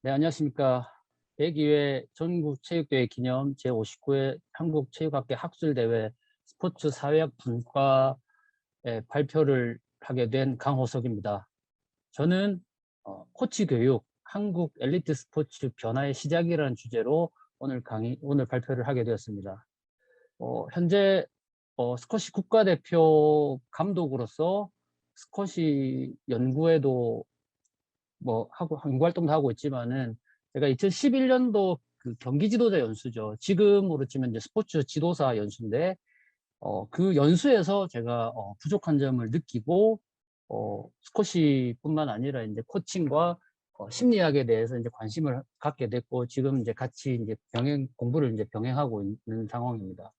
네, 안녕하십니까. 102회 전국체육대회 기념 제59회 한국체육학회 학술대회 스포츠 사회학 분과의 발표를 하게 된 강호석입니다. 저는 코치 교육, 한국 엘리트 스포츠 변화의 시작이라는 주제로 오늘 발표를 하게 되었습니다. 현재 스쿼시 국가대표 감독으로서 스쿼시 연구에도 연구 활동도 하고 있지만은 제가 2011년도 그 경기 지도자 연수죠. 지금으로 치면 이제 스포츠 지도사 연수인데 그 연수에서 제가 부족한 점을 느끼고 스쿼시뿐만 아니라 이제 코칭과 심리학에 대해서 이제 관심을 갖게 됐고 지금 이제 같이 이제 공부를 이제 병행하고 있는 상황입니다.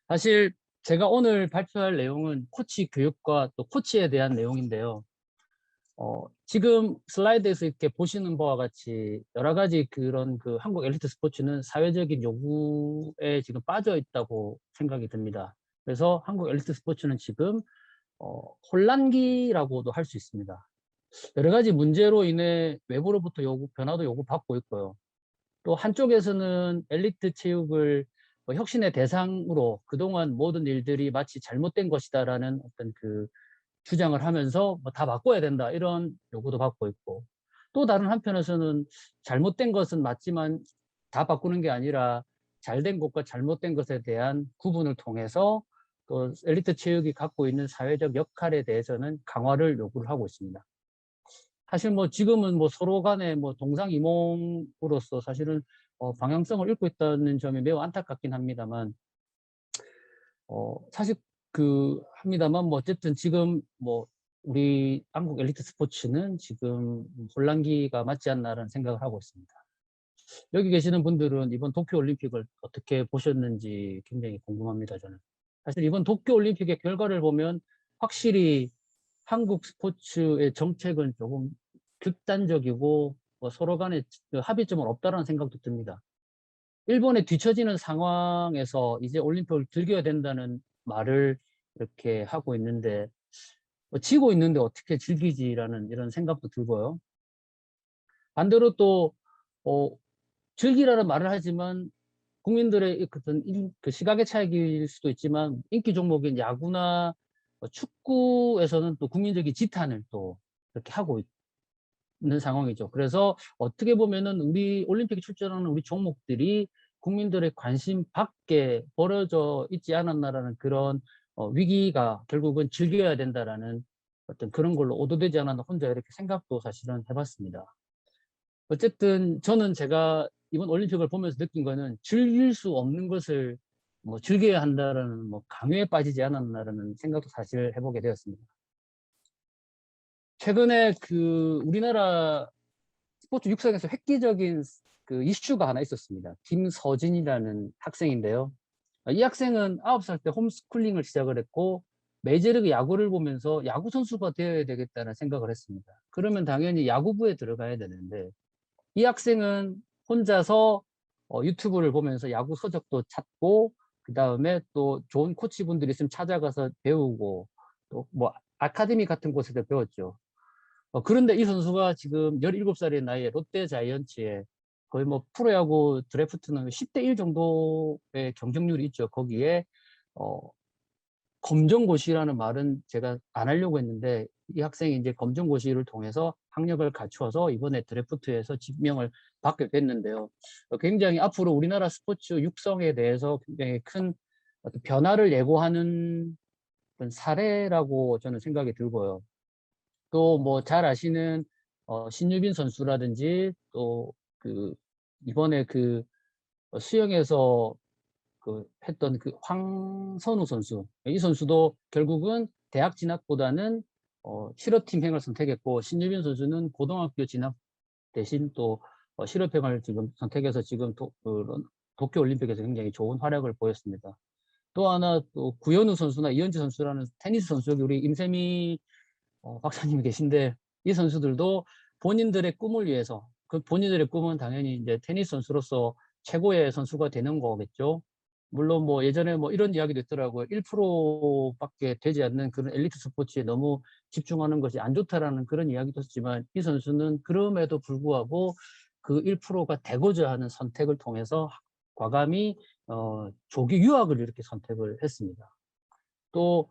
사실 제가 오늘 발표할 내용은 코치 교육과 또 코치에 대한 내용인데요. 지금 슬라이드에서 이렇게 보시는 바와 같이 여러 가지 그런 그 한국 엘리트 스포츠는 사회적인 요구에 지금 빠져 있다고 생각이 듭니다. 그래서 한국 엘리트 스포츠는 지금 혼란기라고도 할 수 있습니다. 여러 가지 문제로 인해 외부로부터 변화도 요구받고 있고요. 또 한쪽에서는 엘리트 체육을 혁신의 대상으로 그동안 모든 일들이 마치 잘못된 것이다라는 어떤 그 주장을 하면서 다 바꿔야 된다 이런 요구도 받고 있고 또 다른 한편에서는 잘못된 것은 맞지만 다 바꾸는 게 아니라 잘된 것과 잘못된 것에 대한 구분을 통해서 또 엘리트 체육이 갖고 있는 사회적 역할에 대해서는 강화를 요구를 하고 있습니다. 사실 지금은 서로 간에 동상이몽으로서 사실은 방향성을 잃고 있다는 점이 매우 안타깝긴 합니다만 사실 합니다만 어쨌든 지금 우리 한국 엘리트 스포츠는 지금 혼란기가 맞지 않나라는 생각을 하고 있습니다. 여기 계시는 분들은 이번 도쿄올림픽을 어떻게 보셨는지 굉장히 궁금합니다, 저는. 사실 이번 도쿄올림픽의 결과를 보면 확실히 한국 스포츠의 정책은 조금 극단적이고 서로 간에 합의점은 없다라는 생각도 듭니다. 일본에 뒤처지는 상황에서 이제 올림픽을 즐겨야 된다는 말을 이렇게 하고 있는데 지고 있는데 어떻게 즐기지라는 이런 생각도 들고요. 반대로 또 어, 즐기라는 말을 하지만 국민들의 그 시각의 차이일 수도 있지만 인기 종목인 야구나 축구에서는 또 국민적인 지탄을 또 이렇게 하고 있는 상황이죠. 그래서 어떻게 보면은 우리 올림픽에 출전하는 우리 종목들이 국민들의 관심 밖에 벌어져 있지 않았나라는 그런 위기가 결국은 즐겨야 된다라는 어떤 그런 걸로 오도되지 않았나 혼자 이렇게 생각도 사실은 해봤습니다. 어쨌든 저는 제가 이번 올림픽을 보면서 느낀 거는 즐길 수 없는 것을 즐겨야 한다라는 강요에 빠지지 않았나라는 생각도 사실 해보게 되었습니다. 최근에 우리나라 스포츠 육상에서 획기적인 그 이슈가 하나 있었습니다. 김서진이라는 학생인데요. 이 학생은 9살 때 홈스쿨링을 시작을 했고 메이저리그 야구를 보면서 야구 선수가 되어야 되겠다는 생각을 했습니다. 그러면 당연히 야구부에 들어가야 되는데 이 학생은 혼자서 유튜브를 보면서 야구 서적도 찾고 그 다음에 또 좋은 코치분들이 있으면 찾아가서 배우고 또 아카데미 같은 곳에서 배웠죠. 그런데 이 선수가 지금 17살의 나이에 롯데 자이언츠에 거의 프로야구 드래프트는 10대 1 정도의 경쟁률이 있죠. 거기에 어, 검정고시라는 말은 제가 안 하려고 했는데 이 학생이 이제 검정고시를 통해서 학력을 갖추어서 이번에 드래프트에서 지명을 받게 됐는데요. 굉장히 앞으로 우리나라 스포츠 육성에 대해서 굉장히 큰 어떤 변화를 예고하는 그런 사례라고 저는 생각이 들고요. 또 잘 아시는 신유빈 선수라든지 또 이번에 수영에서 했던 황선우 선수 이 선수도 결국은 대학 진학보다는 실업팀행을 선택했고 신유빈 선수는 고등학교 진학 대신 또 실업행을 지금 선택해서 지금 도쿄올림픽에서 굉장히 좋은 활약을 보였습니다. 또 하나 또 구현우 선수나 이현지 선수라는 테니스 선수 여기 우리 임세미 박사님이 계신데 이 선수들도 본인들의 꿈을 위해서 본인들의 꿈은 당연히 이제 테니스 선수로서 최고의 선수가 되는 거겠죠. 물론 뭐 예전에 뭐 이런 이야기도 있더라고요. 1%밖에 되지 않는 그런 엘리트 스포츠에 너무 집중하는 것이 안 좋다라는 그런 이야기도 했지만 이 선수는 그럼에도 불구하고 그 1%가 되고자 하는 선택을 통해서 과감히 조기 유학을 이렇게 선택을 했습니다. 또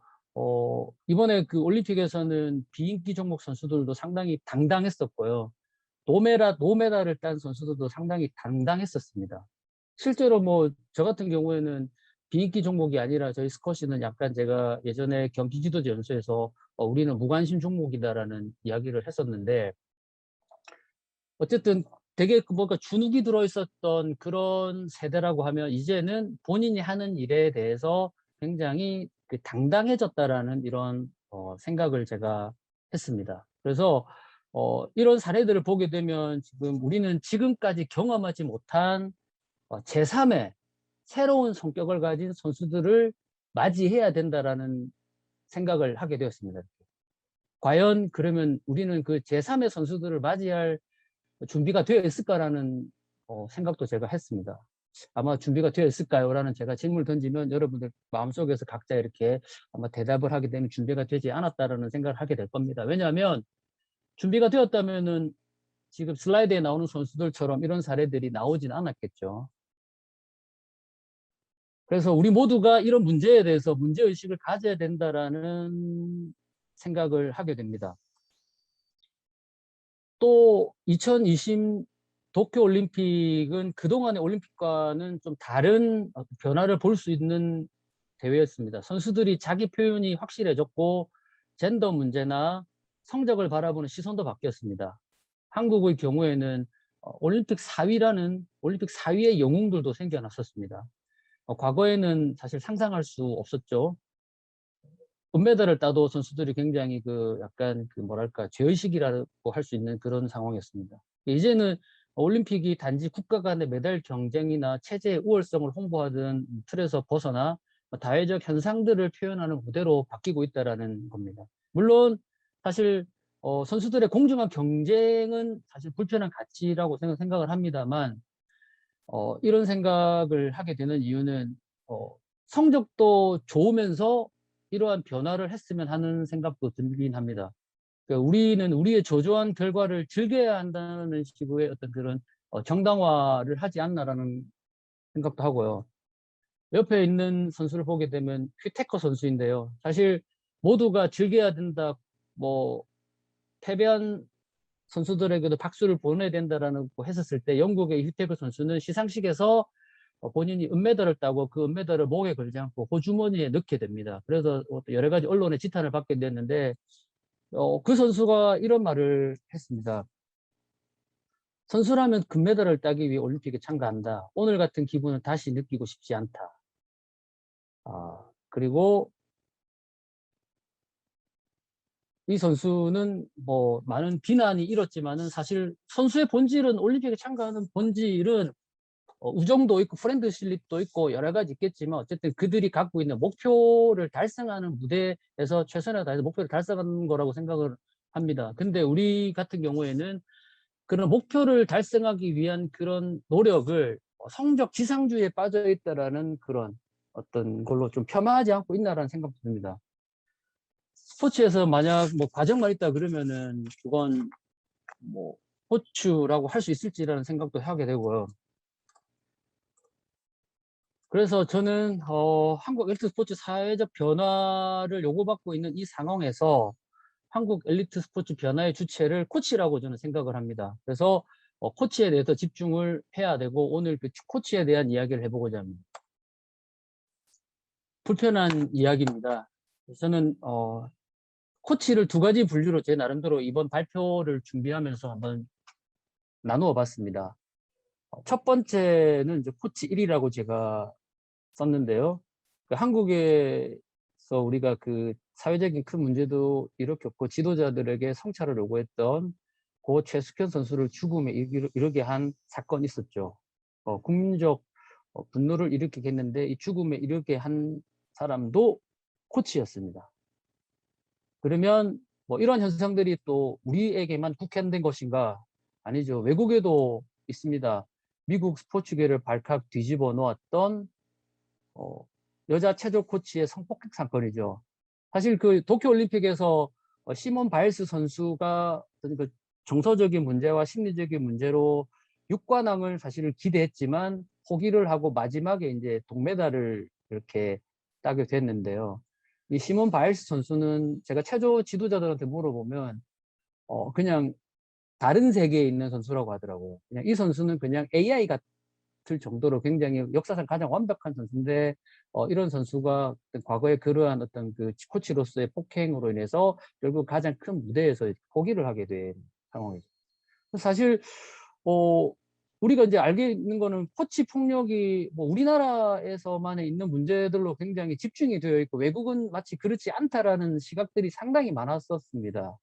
이번에 그 올림픽에서는 비인기 종목 선수들도 상당히 당당했었고요. 노메달을 딴 선수들도 상당히 당당했었습니다. 실제로 뭐 저 같은 경우에는 비인기 종목이 아니라 저희 스쿼시는 약간 제가 예전에 경기 지도자 연수에서 우리는 무관심 종목이다라는 이야기를 했었는데 어쨌든 되게 뭔가 주눅이 들어있었던 그런 세대라고 하면 이제는 본인이 하는 일에 대해서 굉장히 그 당당해졌다라는 이런 생각을 제가 했습니다. 그래서 이런 사례들을 보게 되면 지금 우리는 지금까지 경험하지 못한 제3의 새로운 성격을 가진 선수들을 맞이해야 된다라는 생각을 하게 되었습니다. 과연 그러면 우리는 그 제3의 선수들을 맞이할 준비가 되어 있을까라는 생각도 제가 했습니다. 아마 준비가 되어 있을까요? 라는 제가 질문을 던지면 여러분들 마음속에서 각자 이렇게 아마 대답을 하게 되면 준비가 되지 않았다라는 생각을 하게 될 겁니다. 왜냐하면 준비가 되었다면은 지금 슬라이드에 나오는 선수들처럼 이런 사례들이 나오진 않았겠죠. 그래서 우리 모두가 이런 문제에 대해서 문제의식을 가져야 된다라는 생각을 하게 됩니다. 또 2020 도쿄올림픽은 그동안의 올림픽과는 좀 다른 변화를 볼 수 있는 대회였습니다. 선수들이 자기 표현이 확실해졌고 젠더 문제나 성적을 바라보는 시선도 바뀌었습니다. 한국의 경우에는 올림픽 4위의 영웅들도 생겨났었습니다. 과거에는 사실 상상할 수 없었죠. 은메달을 따도 선수들이 굉장히 그 약간 그 뭐랄까 죄의식이라고 할 수 있는 그런 상황이었습니다. 이제는 올림픽이 단지 국가 간의 메달 경쟁이나 체제의 우월성을 홍보하던 틀에서 벗어나 다회적 현상들을 표현하는 무대로 바뀌고 있다는 겁니다. 물론 사실 선수들의 공정한 경쟁은 사실 불편한 가치라고 생각을 합니다만 이런 생각을 하게 되는 이유는 성적도 좋으면서 이러한 변화를 했으면 하는 생각도 들긴 합니다. 그러니까 우리는 우리의 저조한 결과를 즐겨야 한다는 식의 어떤 그런 정당화를 하지 않나라는 생각도 하고요. 옆에 있는 선수를 보게 되면 휘테커 선수인데요. 사실 모두가 즐겨야 된다, 뭐 패배한 선수들에게도 박수를 보내야 된다라는 거 했었을 때 영국의 휘테커 선수는 시상식에서 본인이 은메달을 따고 그 은메달을 목에 걸지 않고 호주머니에 넣게 됩니다. 그래서 여러 가지 언론의 지탄을 받게 됐는데 그 선수가 이런 말을 했습니다. 선수라면 금메달을 따기 위해 올림픽에 참가한다. 오늘 같은 기분은 다시 느끼고 싶지 않다. 그리고 이 선수는 뭐 많은 비난이 일었지만은 사실 선수의 본질은 올림픽에 참가하는 본질은 우정도 있고 프렌드실립도 있고 여러 가지 있겠지만 어쨌든 그들이 갖고 있는 목표를 달성하는 무대에서 최선을 다해서 목표를 달성하는 거라고 생각을 합니다. 근데 우리 같은 경우에는 그런 목표를 달성하기 위한 그런 노력을 성적 지상주의에 빠져 있다라는 그런 어떤 걸로 좀 폄하하지 않고 있나라는 생각도 듭니다. 스포츠에서 만약 뭐 과정만 있다 그러면은 그건 뭐 스포츠라고 할 수 있을지라는 생각도 하게 되고요. 그래서 저는 한국 엘리트 스포츠 사회적 변화를 요구받고 있는 이 상황에서 한국 엘리트 스포츠 변화의 주체를 코치라고 저는 생각을 합니다. 그래서 코치에 대해서 집중을 해야 되고 오늘 그 코치에 대한 이야기를 해보고자 합니다. 불편한 이야기입니다. 저는 코치를 두 가지 분류로 제 나름대로 이번 발표를 준비하면서 한번 나누어 봤습니다. 첫 번째는 이제 코치 1이라고 제가 썼는데요. 그 한국에서 우리가 그 사회적인 큰 문제도 일으켰고 지도자들에게 성찰을 요구했던 고 최숙현 선수를 죽음에 이르게 한 사건이 있었죠. 국민적 분노를 일으키게 했는데 이 죽음에 이르게 한 사람도 코치였습니다. 그러면 뭐 이런 현상들이 또 우리에게만 국한된 것인가? 아니죠. 외국에도 있습니다. 미국 스포츠계를 발칵 뒤집어 놓았던 여자 체조 코치의 성폭행 사건이죠. 사실 그 도쿄올림픽에서 시몬 바일스 선수가 어떤 그 정서적인 문제와 심리적인 문제로 6관왕을 사실 기대했지만 포기를 하고 마지막에 이제 동메달을 이렇게 따게 됐는데요. 이 시몬 바일스 선수는 제가 체조 지도자들한테 물어보면 그냥 다른 세계에 있는 선수라고 하더라고요. 그냥 이 선수는 그냥 AI 같을 정도로 굉장히 역사상 가장 완벽한 선수인데 이런 선수가 과거에 그러한 어떤 그 코치로서의 폭행으로 인해서 결국 가장 큰 무대에서 포기를 하게 된 상황이죠. 사실 우리가 이제 알게 있는 거는 코치 폭력이 뭐 우리나라에서만 있는 문제들로 굉장히 집중이 되어 있고 외국은 마치 그렇지 않다라는 시각들이 상당히 많았었습니다.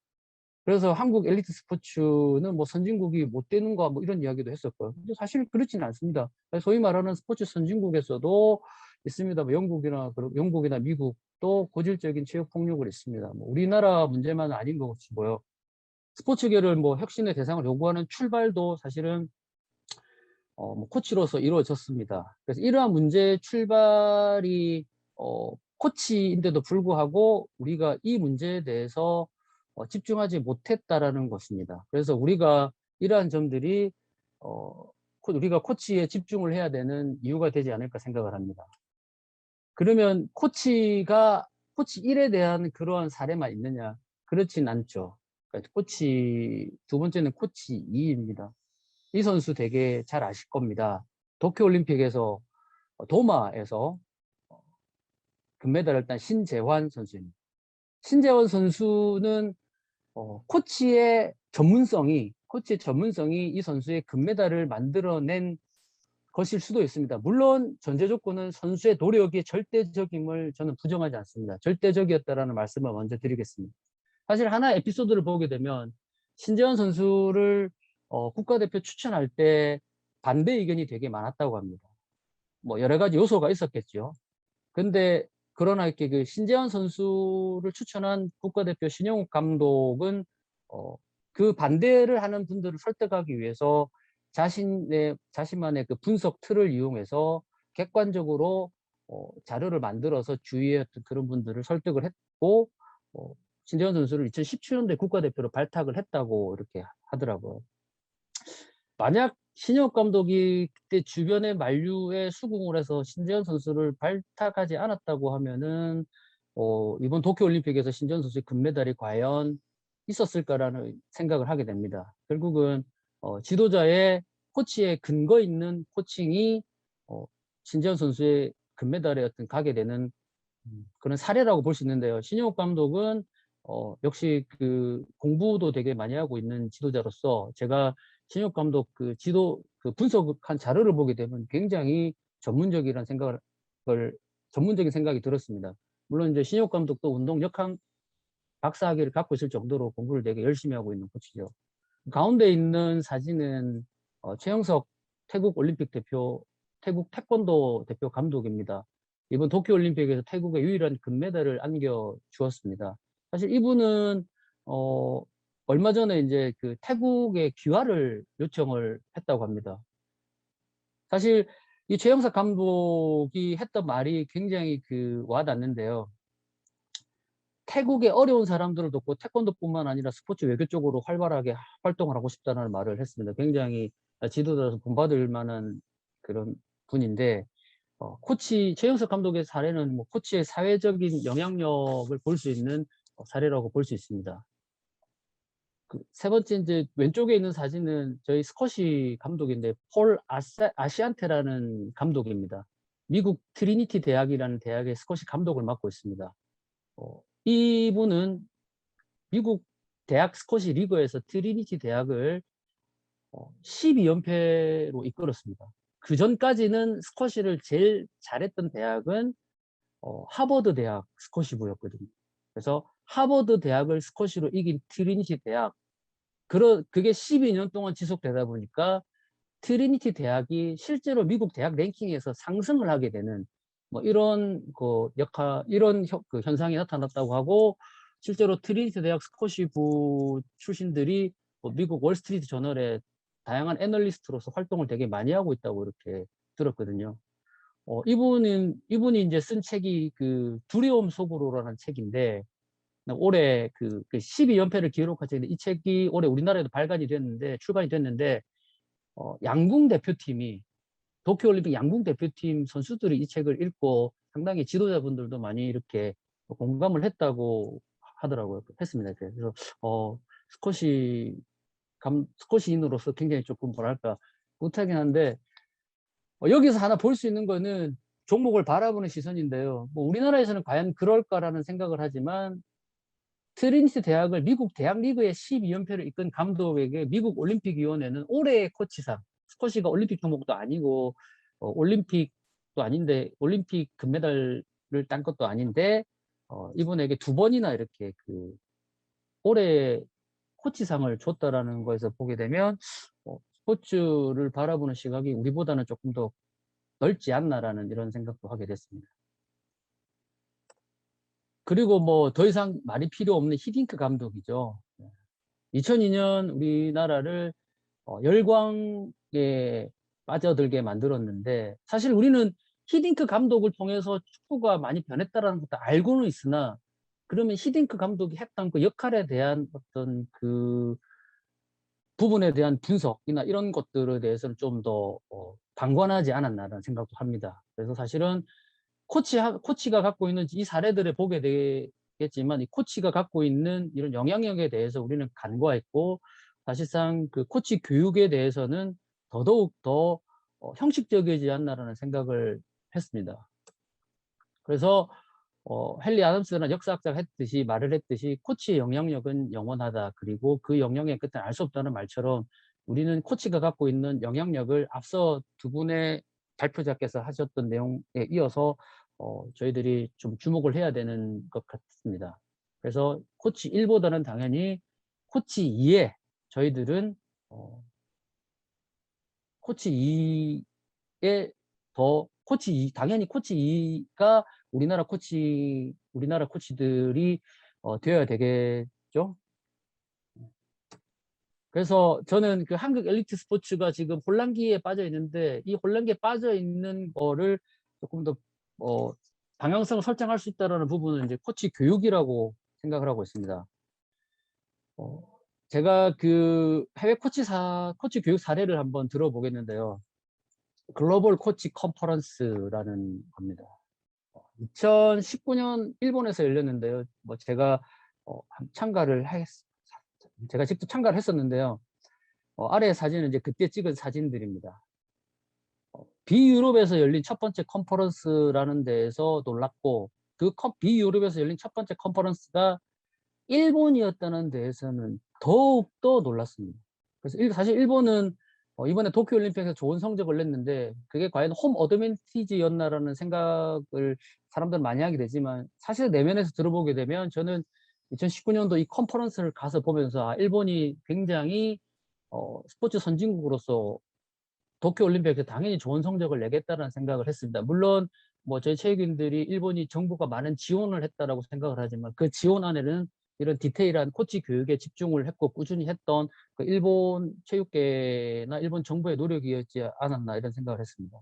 그래서 한국 엘리트 스포츠는 뭐 선진국이 못 되는 거 뭐 이런 이야기도 했었고요. 근데 사실 그렇지는 않습니다. 소위 말하는 스포츠 선진국에서도 있습니다. 뭐 영국이나 미국도 고질적인 체육 폭력을 있습니다. 뭐 우리나라 문제만 아닌 것 같이 보여. 스포츠계를 뭐 혁신의 대상을 요구하는 출발도 사실은 뭐 코치로서 이루어졌습니다. 그래서 이러한 문제의 출발이 코치인데도 불구하고 우리가 이 문제에 대해서 집중하지 못했다라는 것입니다. 그래서 우리가 이러한 점들이 우리가 코치에 집중을 해야 되는 이유가 되지 않을까 생각을 합니다. 그러면 코치 1에 대한 그러한 사례만 있느냐? 그렇진 않죠. 그러니까 두 번째는 코치 2입니다. 이 선수 되게 잘 아실 겁니다. 도쿄올림픽에서 도마에서 금메달을 딴 신재환 선수입니다. 신재환 선수는 코치의 전문성이 이 선수의 금메달을 만들어낸 것일 수도 있습니다. 물론 전제 조건은 선수의 노력이 절대적임을 저는 부정하지 않습니다. 절대적이었다라는 말씀을 먼저 드리겠습니다. 사실 하나의 에피소드를 보게 되면 신재환 선수를 국가대표 추천할 때 반대 의견이 되게 많았다고 합니다. 뭐 여러 가지 요소가 있었겠죠. 근데 그러나 이렇게 그 신재환 선수를 추천한 국가대표 신영욱 감독은 그 반대를 하는 분들을 설득하기 위해서 자신만의 그 분석 틀을 이용해서 객관적으로 자료를 만들어서 주위의 그런 분들을 설득을 했고 신재환 선수를 2017년도에 국가대표로 발탁을 했다고 이렇게 하더라고요. 만약 신영욱 감독이 그때 주변의 만류에 수긍을 해서 신재환 선수를 발탁하지 않았다고 하면은 이번 도쿄올림픽에서 신재환 선수의 금메달이 과연 있었을까라는 생각을 하게 됩니다. 결국은 지도자의 코치의 근거 있는 코칭이 신재환 선수의 금메달에 가게 되는 그런 사례라고 볼 수 있는데요. 신영욱 감독은 역시 그 공부도 되게 많이 하고 있는 지도자로서 제가 신영욱 감독 그 분석한 자료를 보게 되면 굉장히 전문적인 생각이 들었습니다. 물론 이제 신영욱 감독도 운동 역학 박사학위를 갖고 있을 정도로 공부를 되게 열심히 하고 있는 코치죠. 가운데 있는 사진은 최영석 태국 태권도 대표 감독입니다. 이번 도쿄올림픽에서 태국의 유일한 금메달을 안겨 주었습니다. 사실 이분은 얼마 전에 이제 그 태국에 귀화를 요청을 했다고 합니다. 사실 이 최영석 감독이 했던 말이 굉장히 와닿는데요. 태국의 어려운 사람들을 돕고 태권도뿐만 아니라 스포츠 외교 쪽으로 활발하게 활동을 하고 싶다는 말을 했습니다. 굉장히 지도자로서 본받을 만한 그런 분인데 최영석 감독의 사례는 뭐 코치의 사회적인 영향력을 볼 수 있는 사례라고 볼 수 있습니다. 세 번째 이제 왼쪽에 있는 사진은 저희 스쿼시 감독인데 폴 아시안테라는 감독입니다. 미국 트리니티 대학이라는 대학의 스쿼시 감독을 맡고 있습니다. 이분은 미국 대학 스쿼시 리그에서 트리니티 대학을 12연패로 이끌었습니다. 그 전까지는 스쿼시를 제일 잘했던 대학은 하버드 대학 스쿼시부였거든요. 그래서 하버드 대학을 스쿼시로 이긴 트리니티 대학, 그게 12년 동안 지속되다 보니까 트리니티 대학이 실제로 미국 대학 랭킹에서 상승을 하게 되는 뭐 이런 현상이 나타났다고 하고, 실제로 트리니티 대학 스쿼시부 출신들이 미국 월스트리트 저널에 다양한 애널리스트로서 활동을 되게 많이 하고 있다고 이렇게 들었거든요. 이분이 이제 쓴 책이 그 두려움 속으로라는 책인데, 올해 그 12연패를 기록한 책인데, 이 책이 올해 우리나라에도 출간이 됐는데, 양궁 대표팀이, 도쿄올림픽 양궁 대표팀 선수들이 이 책을 읽고 상당히 지도자분들도 많이 이렇게 공감을 했다고 하더라고요. 했습니다. 그래서, 스쿼시, 스쿼시인으로서 굉장히 조금 뭐랄까, 못하긴 한데, 여기서 하나 볼 수 있는 거는 종목을 바라보는 시선인데요. 뭐 우리나라에서는 과연 그럴까라는 생각을 하지만, 트리니티 대학을 미국 대학 리그의 12연패를 이끈 감독에게 미국 올림픽위원회는 올해의 코치상, 스쿼시가 올림픽 종목도 아니고 올림픽도 아닌데, 올림픽 금메달을 딴 것도 아닌데, 이분에게 2번이나 이렇게 그 올해 코치상을 줬다라는 거에서 보게 되면, 스포츠를 바라보는 시각이 우리보다는 조금 더 넓지 않나라는 이런 생각도 하게 됐습니다. 그리고 뭐 더 이상 말이 필요 없는 히딩크 감독이죠. 2002년 우리나라를 열광에 빠져들게 만들었는데, 사실 우리는 히딩크 감독을 통해서 축구가 많이 변했다라는 것도 알고는 있으나, 그러면 히딩크 감독이 했던 그 역할에 대한 어떤 그 부분에 대한 분석이나 이런 것들에 대해서는 좀 더 방관하지 않았나라는 생각도 합니다. 그래서 사실은 코치가 갖고 있는 이 사례들을 보게 되겠지만, 이 코치가 갖고 있는 이런 영향력에 대해서 우리는 간과했고, 사실상 그 코치 교육에 대해서는 더더욱 더 형식적이지 않나라는 생각을 했습니다. 그래서 헨리 아담스는 역사학자가 말을 했듯이 코치의 영향력은 영원하다. 그리고 그 영향의 끝은 알 수 없다는 말처럼, 우리는 코치가 갖고 있는 영향력을 앞서 두 분의 발표자께서 하셨던 내용에 이어서 저희들이 좀 주목을 해야 되는 것 같습니다. 그래서 코치 1보다는 당연히 코치 2에 저희들은 코치 2에 당연히 코치 2가 우리나라 코치들이 되어야 되겠죠. 그래서 저는 그 한국 엘리트 스포츠가 지금 혼란기에 빠져 있는데, 이 혼란기에 빠져 있는 거를 조금 더 방향성을 설정할 수 있다는 부분은 이제 코치 교육이라고 생각을 하고 있습니다. 제가 그 해외 코치 교육 사례를 한번 들어보겠는데요. 글로벌 코치 컨퍼런스라는 겁니다. 2019년 일본에서 열렸는데요. 뭐 제가 제가 직접 참가를 했었는데요. 아래 사진은 이제 그때 찍은 사진들입니다. 비유럽에서 열린 첫 번째 컨퍼런스라는 데에서 놀랐고, 그 비유럽에서 열린 첫 번째 컨퍼런스가 일본이었다는 데에서는 더욱더 놀랐습니다. 그래서 사실 일본은 이번에 도쿄올림픽에서 좋은 성적을 냈는데, 그게 과연 홈 어드밴티지였나라는 생각을 사람들은 많이 하게 되지만, 사실 내면에서 들어보게 되면 저는 2019년도 이 컨퍼런스를 가서 보면서 일본이 굉장히 스포츠 선진국으로서 도쿄올림픽에서 당연히 좋은 성적을 내겠다는 생각을 했습니다. 물론 뭐 저희 체육인들이 일본이 정부가 많은 지원을 했다라고 생각을 하지만, 그 지원 안에는 이런 디테일한 코치 교육에 집중을 했고 꾸준히 했던 그 일본 체육계나 일본 정부의 노력이었지 않았나 이런 생각을 했습니다.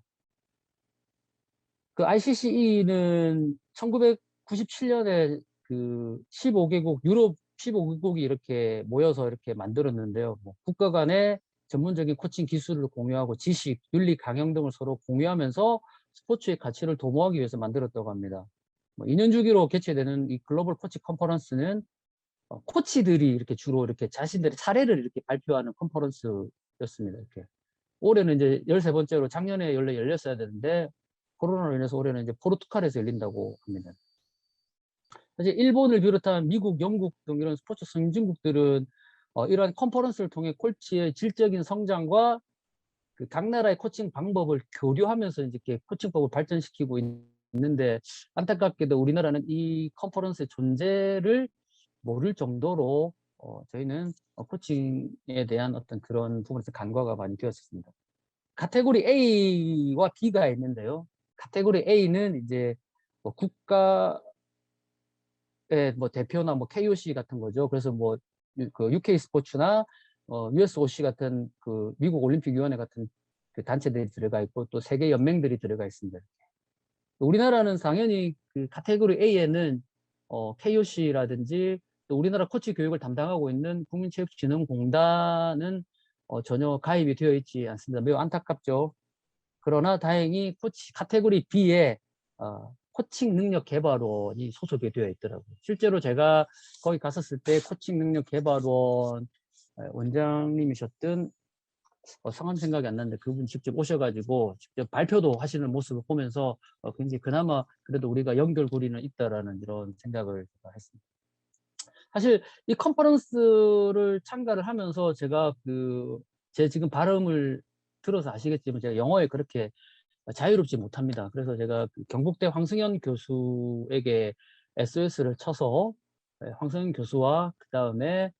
그 ICC는 1997년에 그 15개국 유럽 15개국이 이렇게 모여서 이렇게 만들었는데요. 뭐 국가 간의 전문적인 코칭 기술을 공유하고 지식, 윤리, 강령 등을 서로 공유하면서 스포츠의 가치를 도모하기 위해서 만들었다고 합니다. 2년 주기로 개최되는 이 글로벌 코치 컨퍼런스는 코치들이 이렇게 주로 이렇게 자신들의 사례를 이렇게 발표하는 컨퍼런스였습니다. 이렇게. 올해는 이제 13번째로, 작년에 원래 열렸어야 되는데 코로나로 인해서 올해는 이제 포르투갈에서 열린다고 합니다. 사실 일본을 비롯한 미국, 영국 등 이런 스포츠 선진국들은 이러한 컨퍼런스를 통해 코치의 질적인 성장과 그 각 나라의 코칭 방법을 교류하면서 이제 이렇게 코칭법을 발전시키고 있는데, 안타깝게도 우리나라는 이 컨퍼런스의 존재를 모를 정도로 저희는 코칭에 대한 어떤 그런 부분에서 간과가 많이 되었습니다. 카테고리 A와 B가 있는데요. 카테고리 A는 이제 뭐 국가의 뭐 대표나 뭐 KOC 같은 거죠. 그래서 뭐 그 UK 스포츠나 USOC 같은 그 미국 올림픽 위원회 같은 그 단체들이 들어가 있고, 또 세계 연맹들이 들어가 있습니다. 우리나라는 당연히 그 카테고리 A에는 KOC라든지 또 우리나라 코치 교육을 담당하고 있는 국민체육진흥공단은 전혀 가입이 되어 있지 않습니다. 매우 안타깝죠. 그러나 다행히 코치 카테고리 B에 코칭 능력 개발원이 소속이 되어 있더라고요. 실제로 제가 거기 갔었을 때 코칭 능력 개발원 원장님이셨던 성함 생각이 안 나는데 그분 직접 오셔가지고 직접 발표도 하시는 모습을 보면서 굉장히 그나마 그래도 우리가 연결고리는 있다라는 이런 생각을 제가 했습니다. 사실 이 컨퍼런스를 참가를 하면서 제가 제 지금 발음을 들어서 아시겠지만 제가 영어에 그렇게 자유롭지 못합니다. 그래서 제가 경북대 황승현 교수에게 SOS를 쳐서 황승현 교수와 그 다음에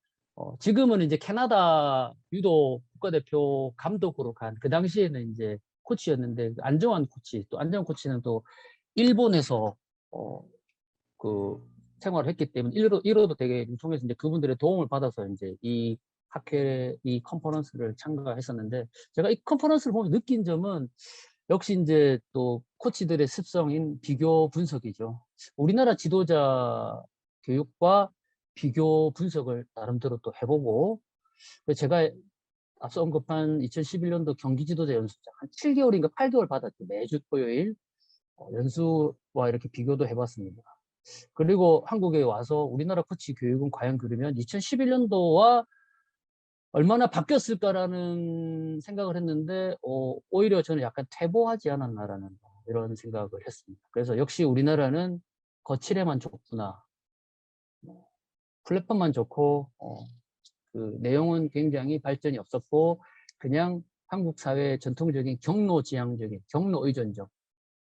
지금은 이제 캐나다 유도 국가대표 감독으로 간 그 당시에는 이제 코치였는데 안정환 코치, 또 안정환 코치는 또 일본에서 그 생활을 했기 때문에 일어도 되게 통해서 이제 그분들의 도움을 받아서 이제 이 학회 이 컨퍼런스를 참가했었는데 제가 이 컨퍼런스를 보면 느낀 점은 역시 이제 또 코치들의 습성인 비교 분석이죠. 우리나라 지도자 교육과 비교 분석을 나름대로 또 해보고 제가 앞서 언급한 2011년도 경기 지도자 연수장 한 7개월인가 8개월 받았죠. 매주 토요일 연수와 이렇게 비교도 해봤습니다. 그리고 한국에 와서 우리나라 코치 교육은 과연 그러면 2011년도와 얼마나 바뀌었을까라는 생각을 했는데 오히려 저는 약간 퇴보하지 않았나라는 이런 생각을 했습니다. 그래서 역시 우리나라는 거칠에만 좋구나. 플랫폼만 좋고 그 내용은 굉장히 발전이 없었고 그냥 한국 사회의 전통적인 경로지향적인 경로의존적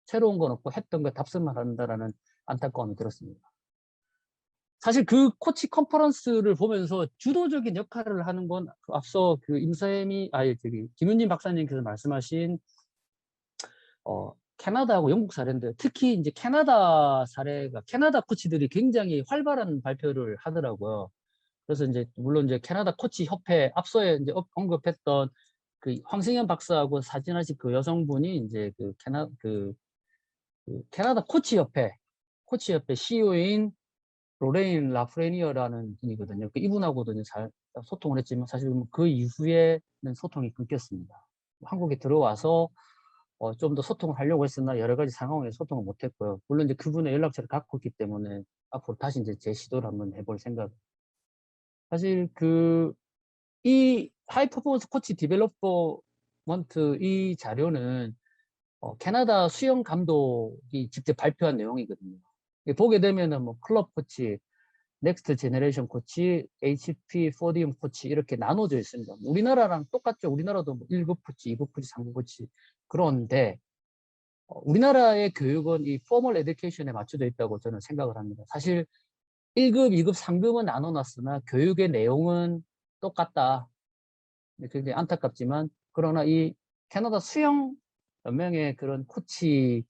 새로운 건 없고 했던 거 답습만 한다라는 안타까움이 들었습니다. 사실 그 코치 컨퍼런스를 보면서 주도적인 역할을 하는 건 앞서 그 김윤진 박사님께서 말씀하신 캐나다하고 영국 사례인데 특히 이제 캐나다 사례가 캐나다 코치들이 굉장히 활발한 발표를 하더라고요. 그래서 이제 물론 이제 캐나다 코치 협회 앞서에 이제 언급했던 그 황승현 박사하고 사진하신 그 여성분이 이제 그 캐나다 코치 협회 CEO인 로레인 라프레니어라는 분이거든요. 이분하고도 잘 소통을 했지만 사실 그 이후에는 소통이 끊겼습니다. 한국에 들어와서 좀 더 소통을 하려고 했으나 여러 가지 상황에 소통을 못했고요. 물론 이제 그분의 연락처를 갖고 있기 때문에 앞으로 다시 이제 재시도를 한번 해볼 생각. 사실 이 하이 퍼포먼스 코치 디벨로퍼먼트 이 자료는 캐나다 수영 감독이 직접 발표한 내용이거든요. 보게 되면은 뭐 클럽 코치, 넥스트 제너레이션 코치, HP 포디움 코치 이렇게 나눠져 있습니다. 우리나라랑 똑같죠. 우리나라도 뭐 1급 코치, 2급 코치, 3급 코치. 그런데 우리나라의 교육은 이 포멀 에듀케이션에 맞춰져 있다고 저는 생각을 합니다. 사실 1급, 2급, 3급은 나눠놨으나 교육의 내용은 똑같다. 굉장히 안타깝지만 그러나 이 캐나다 수영 연맹의 그런 코치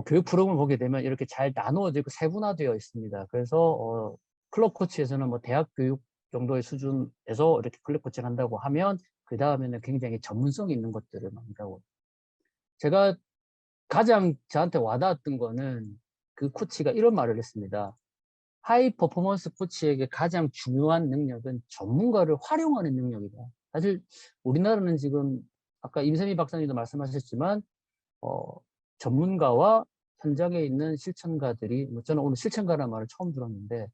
교육 프로그램을 보게 되면 이렇게 잘 나누어지고 세분화되어 있습니다. 그래서 클럽 코치에서는 뭐 대학 교육 정도의 수준에서 이렇게 클럽 코치를 한다고 하면 그 다음에는 굉장히 전문성 있는 것들을 만든다고. 제가 가장 저한테 와닿았던 거는 그 코치가 이런 말을 했습니다. 하이 퍼포먼스 코치에게 가장 중요한 능력은 전문가를 활용하는 능력이다. 사실 우리나라는 지금 아까 임세미 박사님도 말씀하셨지만 전문가와 현장에 있는 실천가들이 저는 오늘 실천가라는 말을 처음 들었는데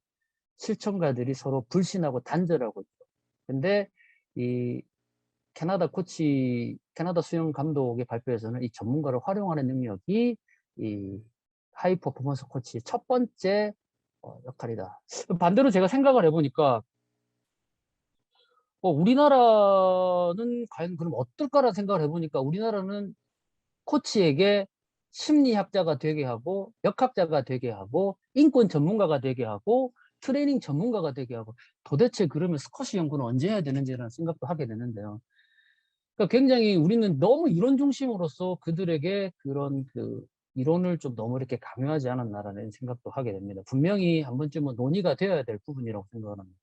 실천가들이 서로 불신하고 단절하고 있죠. 근데 이 캐나다 수영 감독의 발표에서는 이 전문가를 활용하는 능력이 이 하이 퍼포먼스 코치의 첫 번째 역할이다. 반대로 제가 생각을 해보니까 우리나라는 과연 그럼 어떨까라는 생각을 해보니까 우리나라는 코치에게 심리학자가 되게 하고 역학자가 되게 하고 인권 전문가가 되게 하고 트레이닝 전문가가 되게 하고 도대체 그러면 스쿼시 연구는 언제 해야 되는지라는 생각도 하게 되는데요. 그러니까 굉장히 우리는 너무 이론 중심으로서 그들에게 그런 이론을 좀 너무 이렇게 강요하지 않았나라는 생각도 하게 됩니다. 분명히 한 번쯤은 논의가 되어야 될 부분이라고 생각을 합니다.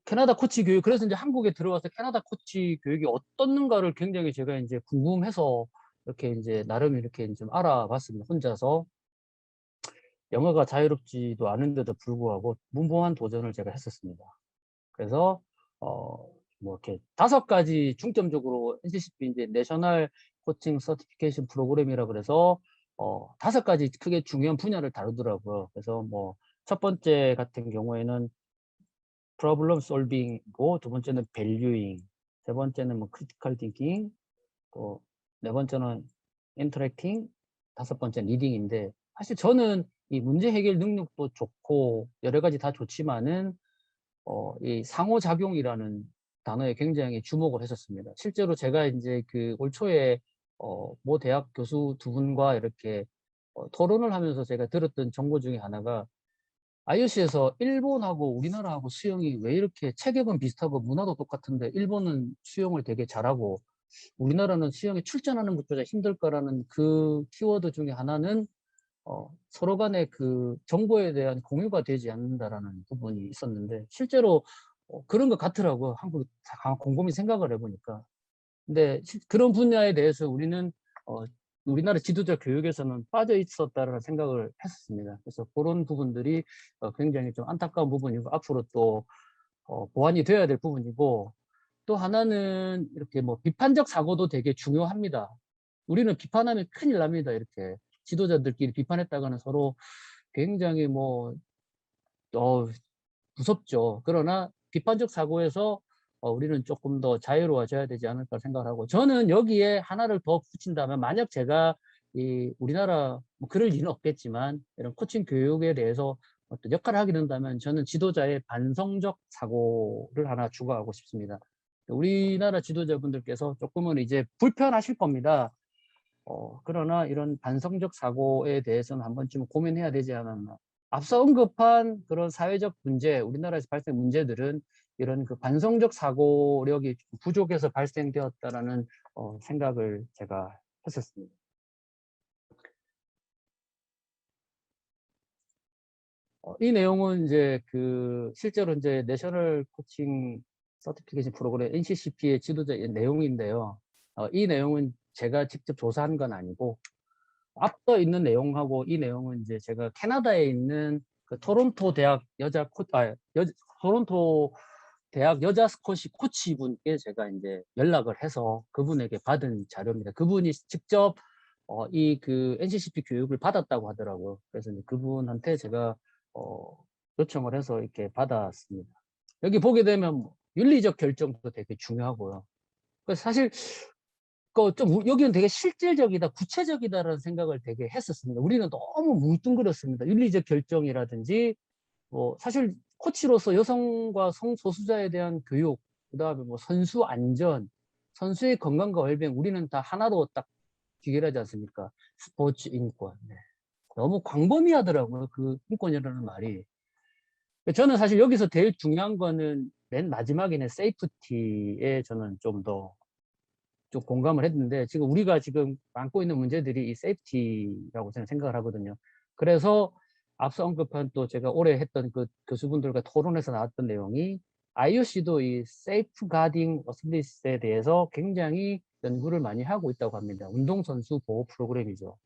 캐나다 코치 교육, 그래서 이제 한국에 들어와서 캐나다 코치 교육이 어떻는가를 굉장히 제가 이제 궁금해서 그렇게 이제 나름 이렇게 좀 알아봤습니다. 혼자서. 영어가 자유롭지도 않은데도 불구하고 무모한 도전을 제가 했었습니다. 그래서 뭐 이렇게 5가지 중점적으로 NCCP 이제 내셔널 코칭 서티피케이션 프로그램이라 그래서 5가지 크게 중요한 분야를 다루더라고요. 그래서 뭐 첫 번째 같은 경우에는 problem solving이고, 두 번째는 valuing, 세 번째는 뭐 critical thinking, 또 네 번째는 interacting, 다섯 번째는 reading인데, 사실 저는 이 문제 해결 능력도 좋고 여러 가지 다 좋지만은 이 상호작용이라는 단어에 굉장히 주목을 했었습니다. 실제로 제가 이제 그 올 초에 모 대학 교수 두 분과 이렇게 토론을 하면서 제가 들었던 정보 중에 하나가, IOC에서 일본하고 우리나라하고 수영이 왜 이렇게 체격은 비슷하고 문화도 똑같은데 일본은 수영을 되게 잘하고 우리나라는 수영에 출전하는 것조차 힘들까라는 그 키워드 중에 하나는 서로 간의 그 정보에 대한 공유가 되지 않는다라는 부분이 있었는데, 실제로 그런 것 같더라고요. 한국 곰곰이 생각을 해보니까. 근데 그런 분야에 대해서 우리는 우리나라 지도자 교육에서는 빠져 있었다라는 생각을 했었습니다. 그래서 그런 부분들이 굉장히 좀 안타까운 부분이고, 앞으로 또 보완이 되어야 될 부분이고, 또 하나는 이렇게 뭐 비판적 사고도 되게 중요합니다. 우리는 비판하면 큰일 납니다. 이렇게 지도자들끼리 비판했다가는 서로 굉장히 뭐 무섭죠. 그러나 비판적 사고에서 우리는 조금 더 자유로워져야 되지 않을까 생각하고, 저는 여기에 하나를 더 붙인다면, 만약 제가 이 우리나라 뭐 그럴 일은 없겠지만 이런 코칭 교육에 대해서 어떤 역할을 하게 된다면, 저는 지도자의 반성적 사고를 하나 추구하고 싶습니다. 우리나라 지도자분들께서 조금은 이제 불편하실 겁니다. 그러나 이런 반성적 사고에 대해서는 한 번쯤 고민해야 되지 않았나. 앞서 언급한 그런 사회적 문제, 우리나라에서 발생 문제들은 이런 그 반성적 사고력이 부족해서 발생되었다라는 생각을 제가 했었습니다. 이 내용은 이제 그 실제로 이제 내셔널 코칭 서티피케이션 프로그램 NCCP의 지도자 내용인데요. 이 내용은 제가 직접 조사한 건 아니고, 앞서 있는 내용하고 이 내용은 이제 제가 캐나다에 있는 그 토론토 대학 토론토 대학 여자 스쿼시 코치분께 제가 이제 연락을 해서 그분에게 받은 자료입니다. 그분이 직접 이 그 NCCP 교육을 받았다고 하더라고요. 그래서 이제 그분한테 제가 요청을 해서 이렇게 받았습니다. 여기 보게 되면 뭐 윤리적 결정도 되게 중요하고요. 그래서 사실 좀 여기는 되게 실질적이다, 구체적이다라는 생각을 되게 했었습니다. 우리는 너무 뭉뚱그렸습니다. 윤리적 결정이라든지, 뭐 사실 코치로서 여성과 성소수자에 대한 교육, 그다음에 뭐 선수 안전, 선수의 건강과 웰빙, 우리는 다 하나로 딱 귀결하지 않습니까? 스포츠 인권. 네. 너무 광범위하더라고요, 그 인권이라는 말이. 저는 사실 여기서 제일 중요한 거는 맨 마지막에는 세이프티에 저는 좀 공감을 했는데, 지금 우리가 지금 안고 있는 문제들이 이 세이프티라고 저는 생각을 하거든요. 그래서 앞서 언급한 또 제가 올해 했던 그 교수분들과 토론에서 나왔던 내용이, IOC도 이 세이프 가딩 어슬리스에 대해서 굉장히 연구를 많이 하고 있다고 합니다. 운동선수 보호 프로그램이죠.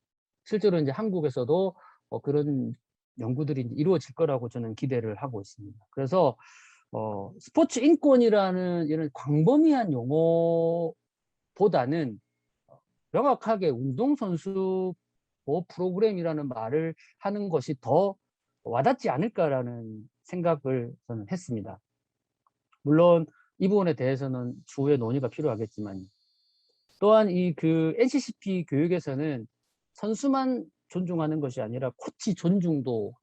실제로 이제 한국에서도 그런 연구들이 이루어질 거라고 저는 기대를 하고 있습니다. 그래서 스포츠 인권이라는 이런 광범위한 용어보다는 명확하게 운동선수 보호 프로그램이라는 말을 하는 것이 더 와닿지 않을까라는 생각을 저는 했습니다. 물론 이 부분에 대해서는 추후에 논의가 필요하겠지만, 또한 이 그 NCCP 교육에서는 선수만 존중하는 것이 아니라 코치 존중도,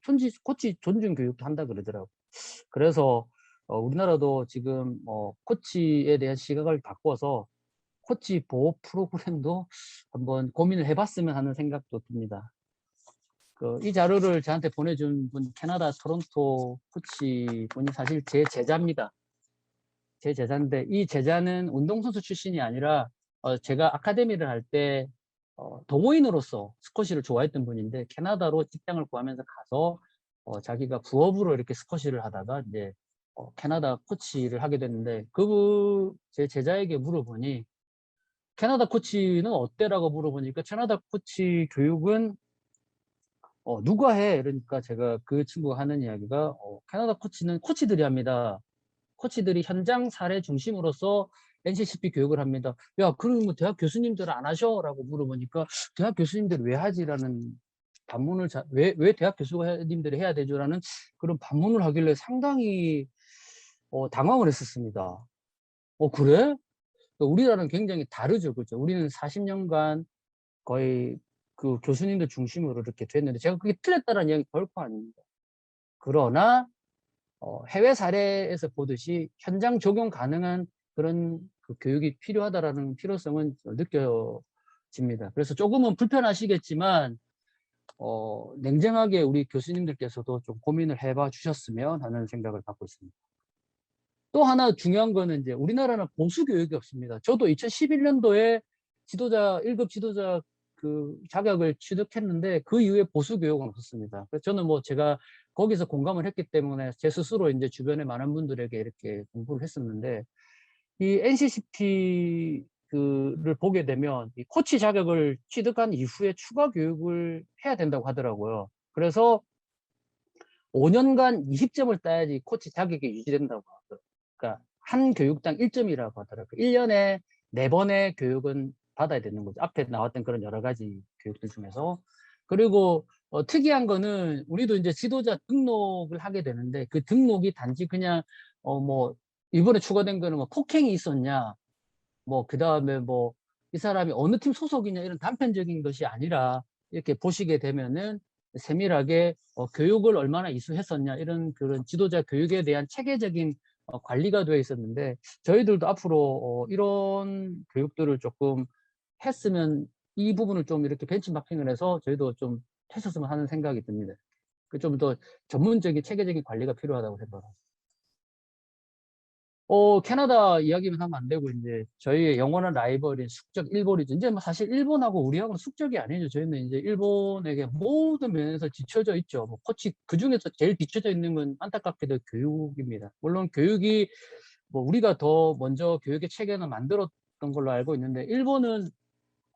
코치 존중 교육도 한다 그러더라고요. 그래서 우리나라도 지금 코치에 대한 시각을 바꿔서 코치 보호 프로그램도 한번 고민을 해봤으면 하는 생각도 듭니다. 이 자료를 저한테 보내준 분, 캐나다 토론토 코치 분이 사실 제 제자입니다. 제 제자인데, 이 제자는 운동선수 출신이 아니라 제가 아카데미를 할 때 동호인으로서 스쿼시를 좋아했던 분인데, 캐나다로 직장을 구하면서 가서 자기가 부업으로 이렇게 스쿼시를 하다가 이제 캐나다 코치를 하게 됐는데, 제 제자에게 물어보니 캐나다 코치는 어때라고 물어보니까 캐나다 코치 교육은 누가 해? 이러니까 제가 그 친구가 하는 이야기가 캐나다 코치는 코치들이 합니다. 코치들이 현장 사례 중심으로서 NCCP 교육을 합니다. 야, 그럼 뭐 대학 교수님들 안 하셔? 라고 물어보니까 대학 교수님들 왜 하지라는 반문을 왜 대학 교수님들이 해야 되죠라는 그런 반문을 하길래 상당히 당황을 했었습니다. 그래? 우리라는 굉장히 다르죠. 그죠? 우리는 40년간 거의 그 교수님들 중심으로 이렇게 됐는데 제가 그게 틀렸다는 이야기 결코 아닙니다. 그러나 해외 사례에서 보듯이 현장 적용 가능한 그런 그 교육이 필요하다라는 필요성은 느껴집니다. 그래서 조금은 불편하시겠지만 냉정하게 우리 교수님들께서도 좀 고민을 해봐 주셨으면 하는 생각을 갖고 있습니다. 또 하나 중요한 거는 이제 우리나라는 보수 교육이 없습니다. 저도 2011년도에 1급 지도자 그 자격을 취득했는데 그 이후에 보수 교육은 없었습니다. 그래서 저는 뭐 제가 거기서 공감을 했기 때문에 제 스스로 이제 주변에 많은 분들에게 이렇게 공부를 했었는데 이 NCCP를 보게 되면 이 코치 자격을 취득한 이후에 추가 교육을 해야 된다고 하더라고요. 그래서 5년간 20점을 따야지 코치 자격이 유지된다고 하더라고요. 그러니까 한 교육당 1점이라고 하더라고요. 1년에 4번의 교육은 받아야 되는 거죠. 앞에 나왔던 그런 여러 가지 교육들 중에서. 그리고 특이한 거는 우리도 이제 지도자 등록을 하게 되는데 그 등록이 단지 그냥 뭐 이번에 추가된 거는 뭐 폭행이 있었냐, 뭐 그다음에 뭐 이 사람이 어느 팀 소속이냐 이런 단편적인 것이 아니라 이렇게 보시게 되면은 세밀하게 교육을 얼마나 이수했었냐 이런 그런 지도자 교육에 대한 체계적인 관리가 되어 있었는데 저희들도 앞으로 이런 교육들을 조금 했으면 이 부분을 좀 이렇게 벤치마킹을 해서 저희도 좀 했었으면 하는 생각이 듭니다. 좀 더 전문적인 체계적인 관리가 필요하다고 생각합니다. 캐나다 이야기만 하면 안 되고, 이제, 저희의 영원한 라이벌인 숙적 일본이죠. 이제 뭐 사실 일본하고 우리하고는 숙적이 아니죠. 저희는 이제 일본에게 모든 면에서 뒤처져 있죠. 뭐 코치, 그 중에서 제일 뒤처져 있는 건 안타깝게도 교육입니다. 물론 교육이, 뭐 우리가 더 먼저 교육의 체계는 만들었던 걸로 알고 있는데, 일본은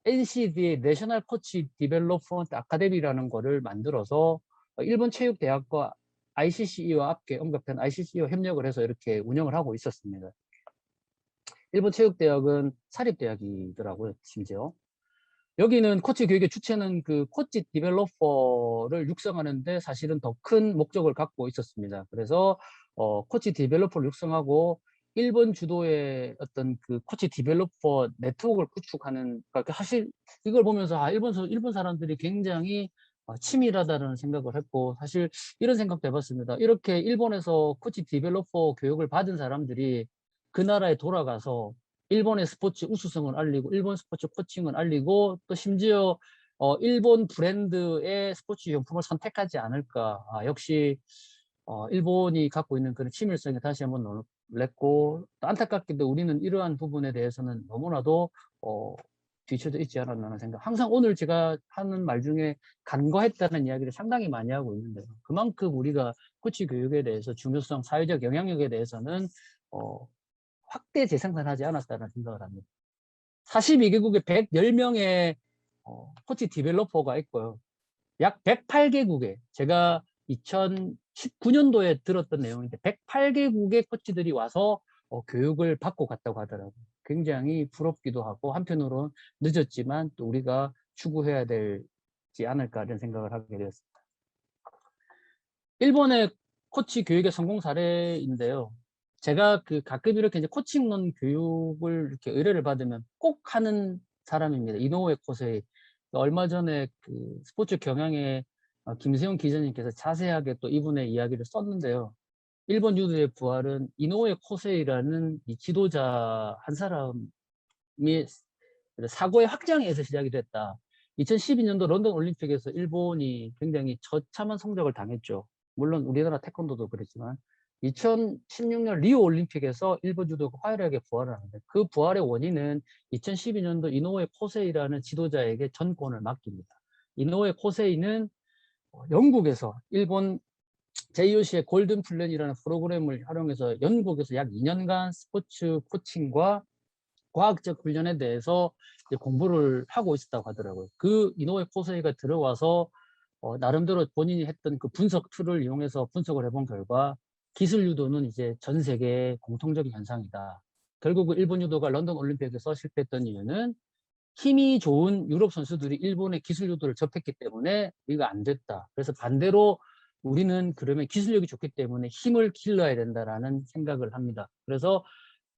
NCD의 내셔널 코치 디벨롭먼트 아카데미라는 거를 만들어서 일본 체육대학과 ICCE와 함께 언급한 ICCE와 협력을 해서 이렇게 운영을 하고 있었습니다. 일본 체육대학은 사립대학이더라고요, 심지어. 여기는 코치 교육의 주체는 그 코치 디벨로퍼를 육성하는데 사실은 더 큰 목적을 갖고 있었습니다. 그래서 코치 디벨로퍼를 육성하고 일본 주도의 어떤 그 코치 디벨로퍼 네트워크를 구축하는, 그러니까 사실 이걸 보면서 일본 사람들이 굉장히 치밀하다는 생각을 했고, 사실 이런 생각도 해봤습니다. 이렇게 일본에서 코치 디벨로퍼 교육을 받은 사람들이 그 나라에 돌아가서 일본의 스포츠 우수성을 알리고 일본 스포츠 코칭을 알리고 또 심지어 일본 브랜드의 스포츠 용품을 선택하지 않을까. 역시 일본이 갖고 있는 그런 치밀성에 다시 한번 놀랬고, 또 안타깝게도 우리는 이러한 부분에 대해서는 너무나도 뒤쳐져 있지 않았나 하는 생각. 항상 오늘 제가 하는 말 중에 간과했다는 이야기를 상당히 많이 하고 있는데요. 그만큼 우리가 코치 교육에 대해서 중요성, 사회적 영향력에 대해서는 확대 재생산하지 않았다는 생각을 합니다. 42개국에 110명의 코치 디벨로퍼가 있고요. 약 108개국에, 제가 2019년도에 들었던 내용인데 108개국의 코치들이 와서 교육을 받고 갔다고 하더라고요. 굉장히 부럽기도 하고 한편으로는 늦었지만 또 우리가 추구해야 되지 않을까 이런 생각을 하게 되었습니다. 일본의 코치 교육의 성공 사례인데요. 제가 그 가끔 이렇게 이제 코칭론 교육을 이렇게 의뢰를 받으면 꼭 하는 사람입니다. 이노우에 코세이. 얼마 전에 그 스포츠 경향의 김세훈 기자님께서 자세하게 또 이분의 이야기를 썼는데요. 일본 유도의 부활은 이노우에 코세이라는 이 지도자 한 사람이 사고의 확장에서 시작이 됐다. 2012년도 런던 올림픽에서 일본이 굉장히 처참한 성적을 당했죠. 물론 우리나라 태권도도 그랬지만 2016년 리오 올림픽에서 일본 주도가 화려하게 부활을 하는데 그 부활의 원인은 2012년도 이노우에 코세이라는 지도자에게 전권을 맡깁니다. 이노우에 코세이는 영국에서 일본 JOC의 골든 플랜이라는 프로그램을 활용해서 영국에서 약 2년간 스포츠 코칭과 과학적 훈련에 대해서 이제 공부를 하고 있었다고 하더라고요. 그 이노우에 코세이가 들어와서 나름대로 본인이 했던 그 분석 툴을 이용해서 분석을 해본 결과 기술 유도는 이제 전 세계의 공통적인 현상이다. 결국 일본 유도가 런던 올림픽에서 실패했던 이유는 힘이 좋은 유럽 선수들이 일본의 기술 유도를 접했기 때문에 이거 안 됐다. 그래서 반대로 우리는 그러면 기술력이 좋기 때문에 힘을 길러야 된다라는 생각을 합니다. 그래서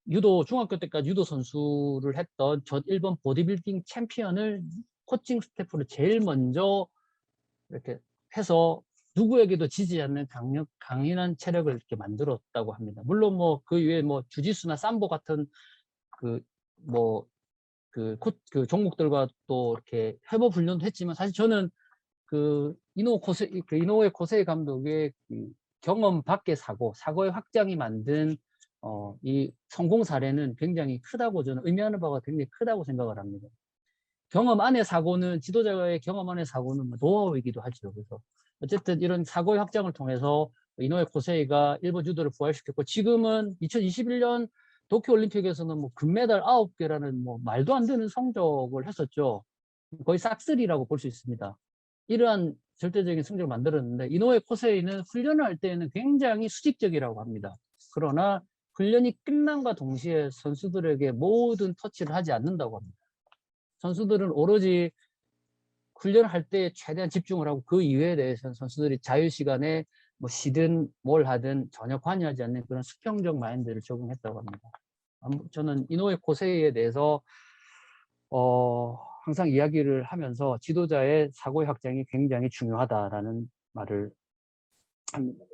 유도 중학교 때까지 유도 선수를 했던 전 일본 보디빌딩 챔피언을 코칭 스태프로 제일 먼저 이렇게 해서 누구에게도 지지 않는 강인한 체력을 이렇게 만들었다고 합니다. 물론 뭐 그 이외에 뭐 주짓수나 삼보 같은 뭐 그 종목들과 또 이렇게 회복 훈련도 했지만 사실 저는 그 이노우에 코세이 감독의 그 경험 밖의 사고의 확장이 만든 이 성공 사례는 굉장히 크다고 저는 의미하는 바가 굉장히 크다고 생각을 합니다. 경험 안의 사고는 지도자의 경험 안의 사고는 뭐 노하우이기도 하죠. 그래서 어쨌든 이런 사고의 확장을 통해서 이노에 코세이가 일본 주도를 부활시켰고 지금은 2021년 도쿄올림픽에서는 뭐 금메달 9개라는 뭐 말도 안 되는 성적을 했었죠. 거의 싹쓸이라고 볼 수 있습니다. 이러한 절대적인 성적을 만들었는데 이노에 코세이는 훈련을 할 때에는 굉장히 수직적이라고 합니다. 그러나 훈련이 끝남과 동시에 선수들에게 모든 터치를 하지 않는다고 합니다. 선수들은 오로지 훈련을 할 때 최대한 집중을 하고 그 이외에 대해서는 선수들이 자유시간에 뭐 쉬든 뭘 하든 전혀 관여하지 않는 그런 수평적 마인드를 적용했다고 합니다. 저는 이노에 코세이에 대해서 항상 이야기를 하면서 지도자의 사고의 확장이 굉장히 중요하다라는 말을 합니다.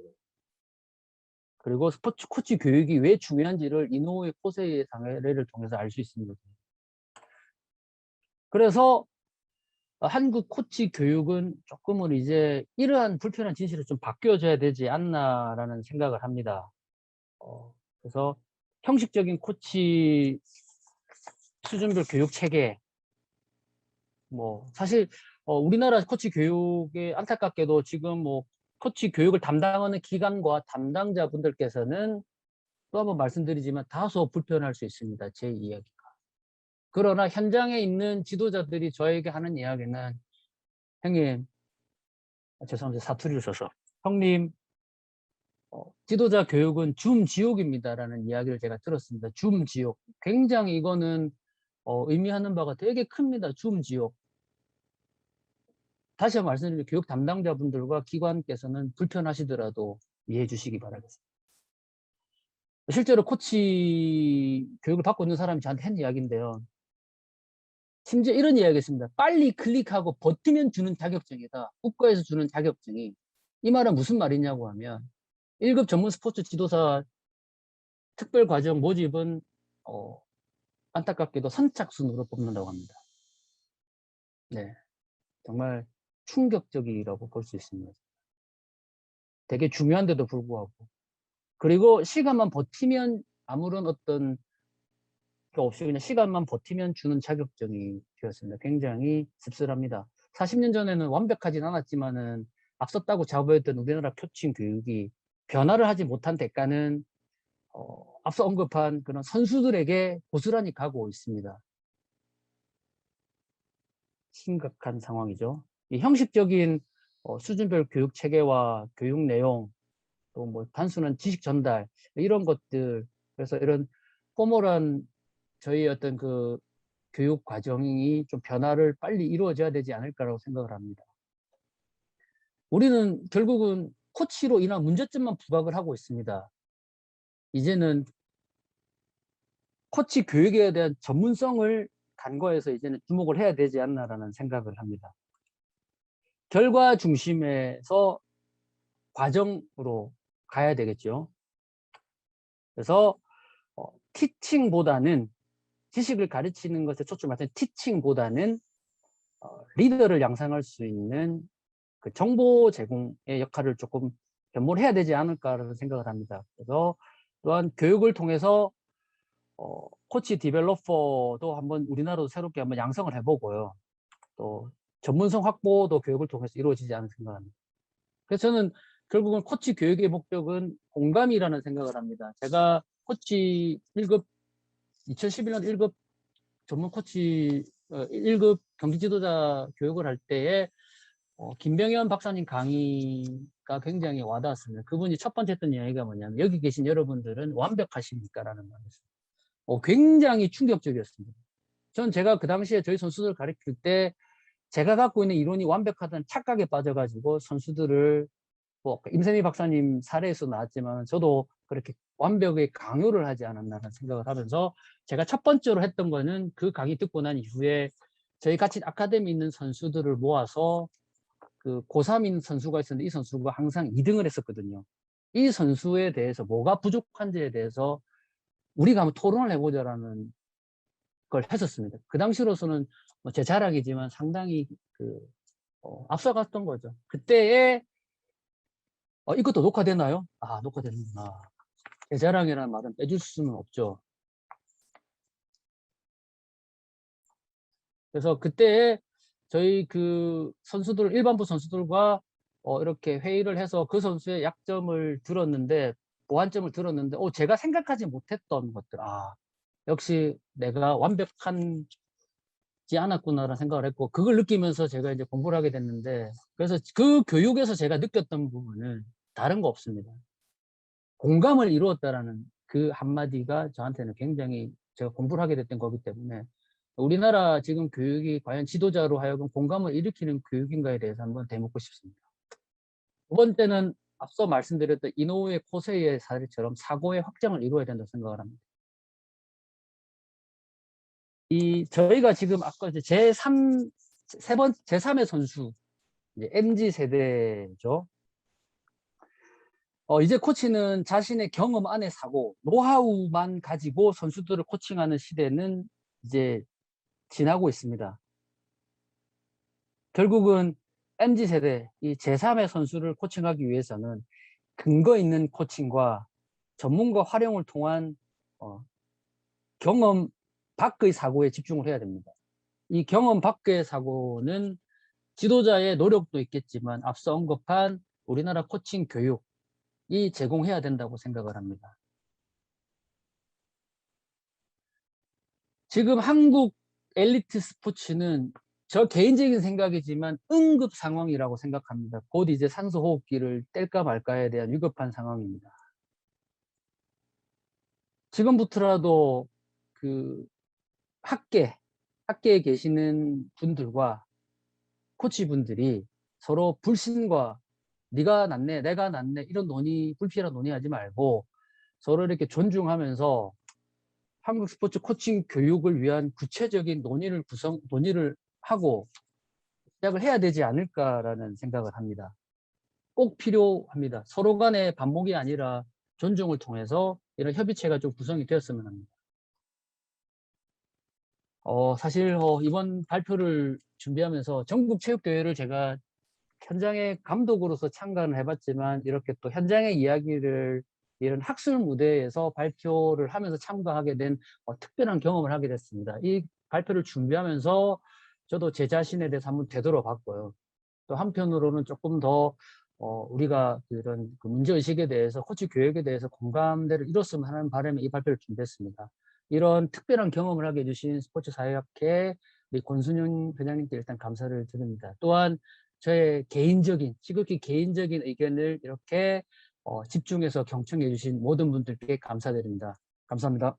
그리고 스포츠 코치 교육이 왜 중요한지를 이노우에 코세이의 사례를 통해서 알 수 있습니다. 그래서 한국 코치 교육은 조금은 이제 이러한 불편한 진실을 좀 바뀌어줘야 되지 않나라는 생각을 합니다. 그래서 형식적인 코치 수준별 교육 체계, 뭐 사실 우리나라 코치 교육에 안타깝게도 지금 뭐 코치 교육을 담당하는 기관과 담당자분들께서는 또 한번 말씀드리지만 다소 불편할 수 있습니다. 제 이야기가. 그러나 현장에 있는 지도자들이 저에게 하는 이야기는 형님, 죄송합니다. 사투리를 써서. 형님, 지도자 교육은 줌 지옥입니다라는 이야기를 제가 들었습니다. 줌 지옥. 굉장히 이거는 의미하는 바가 되게 큽니다. 줌 지옥. 다시 한번 말씀드리면 교육 담당자분들과 기관께서는 불편하시더라도 이해해 주시기 바라겠습니다. 실제로 코치 교육을 받고 있는 사람이 저한테 한 이야기인데요. 심지어 이런 이야기가 있습니다. 빨리 클릭하고 버티면 주는 자격증이다. 국가에서 주는 자격증이. 이 말은 무슨 말이냐고 하면 1급 전문 스포츠 지도사 특별과정 모집은 안타깝게도 선착순으로 뽑는다고 합니다. 네, 정말 충격적이라고 볼 수 있습니다. 되게 중요한데도 불구하고. 그리고 시간만 버티면 아무런 어떤 게 없이 그냥 시간만 버티면 주는 자격증이 되었습니다. 굉장히 씁쓸합니다. 40년 전에는 완벽하진 않았지만은 앞섰다고 자부했던 우리나라 코칭 교육이 변화를 하지 못한 대가는 앞서 언급한 그런 선수들에게 고스란히 가고 있습니다. 심각한 상황이죠. 이 형식적인 수준별 교육 체계와 교육 내용, 또 뭐 단순한 지식 전달 이런 것들, 그래서 이런 포멀한 저희 어떤 그 교육 과정이 좀 변화를 빨리 이루어져야 되지 않을까라고 생각을 합니다. 우리는 결국은 코치로 인한 문제점만 부각을 하고 있습니다. 이제는 코치 교육에 대한 전문성을 간과해서 이제는 주목을 해야 되지 않나라는 생각을 합니다. 결과 중심에서 과정으로 가야 되겠죠. 그래서 티칭보다는 지식을 가르치는 것에 초점을 맞춘 티칭보다는 리더를 양성할 수 있는 그 정보 제공의 역할을 조금 변모를 해야 되지 않을까라는 생각을 합니다. 그래서 또한 교육을 통해서 코치 디벨로퍼도 한번 우리나라도 새롭게 한번 양성을 해보고요. 또 전문성 확보도 교육을 통해서 이루어지지 않을 생각합니다. 그래서 저는 결국은 코치 교육의 목적은 공감이라는 생각을 합니다. 제가 코치 1급 2011년 1급 전문 코치 1급 경기 지도자 교육을 할 때에 김병현 박사님 강의가 굉장히 와닿았습니다. 그분이 첫 번째 했던 이야기가 뭐냐면 여기 계신 여러분들은 완벽하십니까? 라는 말이었어요. 굉장히 충격적이었습니다. 전 제가 그 당시에 저희 선수들 가르칠 때 제가 갖고 있는 이론이 완벽하다는 착각에 빠져가지고 선수들을 뭐 임세미 박사님 사례에서 나왔지만 저도 그렇게 완벽하게 강요를 하지 않았나라는 생각을 하면서 제가 첫 번째로 했던 거는 그 강의 듣고 난 이후에 저희 같이 아카데미 있는 선수들을 모아서 그 고3인 선수가 있었는데 이 선수가 항상 2등을 했었거든요. 이 선수에 대해서 뭐가 부족한지에 대해서 우리가 한번 토론을 해보자라는 걸 했었습니다. 그 당시로서는 뭐제 자랑이지만 상당히 앞서갔던 거죠. 그때에 이것도 녹화되나요? 아, 녹화되는구나. 제 자랑이라는 말은 빼줄 수는 없죠. 그래서 그때 저희 그 선수들, 일반부 선수들과 이렇게 회의를 해서 그 선수의 약점을 들었는데, 보완점을 들었는데, 제가 생각하지 못했던 것들, 역시 내가 완벽하지 않았구나라는 생각을 했고, 그걸 느끼면서 제가 이제 공부를 하게 됐는데, 그래서 그 교육에서 제가 느꼈던 부분은 다른 거 없습니다. 공감을 이루었다라는 그 한마디가 저한테는 굉장히 제가 공부를 하게 됐던 거기 때문에 우리나라 지금 교육이 과연 지도자로 하여금 공감을 일으키는 교육인가에 대해서 한번 되묻고 싶습니다. 두 번째는 앞서 말씀드렸던 이노우의 코세이의 사례처럼 사고의 확장을 이루어야 된다고 생각을 합니다. 저희가 지금 아까 이제 제3의 선수, 이제 MZ 세대죠. 이제 코치는 자신의 경험 안에 사고 노하우만 가지고 선수들을 코칭하는 시대는 이제 지나고 있습니다. 결국은 MZ세대, 이 제3의 선수를 코칭하기 위해서는 근거 있는 코칭과 전문가 활용을 통한 경험 밖의 사고에 집중을 해야 됩니다. 이 경험 밖의 사고는 지도자의 노력도 있겠지만 앞서 언급한 우리나라 코칭 교육이 제공해야 된다고 생각을 합니다. 지금 한국 엘리트 스포츠는 저 개인적인 생각이지만 응급 상황이라고 생각합니다. 곧 이제 산소호흡기를 뗄까 말까에 대한 위급한 상황입니다. 지금부터라도 그 학계에 계시는 분들과 코치분들이 서로 불신과 네가 낫네, 내가 낫네 이런 불필요한 논의하지 말고 서로 이렇게 존중하면서 한국 스포츠 코칭 교육을 위한 구체적인 논의를 하고 시작을 해야 되지 않을까라는 생각을 합니다. 꼭 필요합니다. 서로 간의 반목이 아니라 존중을 통해서 이런 협의체가 좀 구성이 되었으면 합니다. 사실 이번 발표를 준비하면서 전국체육대회를 제가 현장의 감독으로서 참관을 해봤지만 이렇게 또 현장의 이야기를 이런 학술 무대에서 발표를 하면서 참가하게 된 특별한 경험을 하게 됐습니다. 이 발표를 준비하면서 저도 제 자신에 대해서 한번 되돌아봤고요. 또 한편으로는 조금 더 우리가 이런 그 문제의식에 대해서 코치 교육에 대해서 공감대를 이뤘으면 하는 바람에 이 발표를 준비했습니다. 이런 특별한 경험을 하게 해주신 스포츠 사회학회 우리 권순영 회장님께 일단 감사를 드립니다. 또한 저의 지극히 개인적인 의견을 이렇게 집중해서 경청해 주신 모든 분들께 감사드립니다. 감사합니다.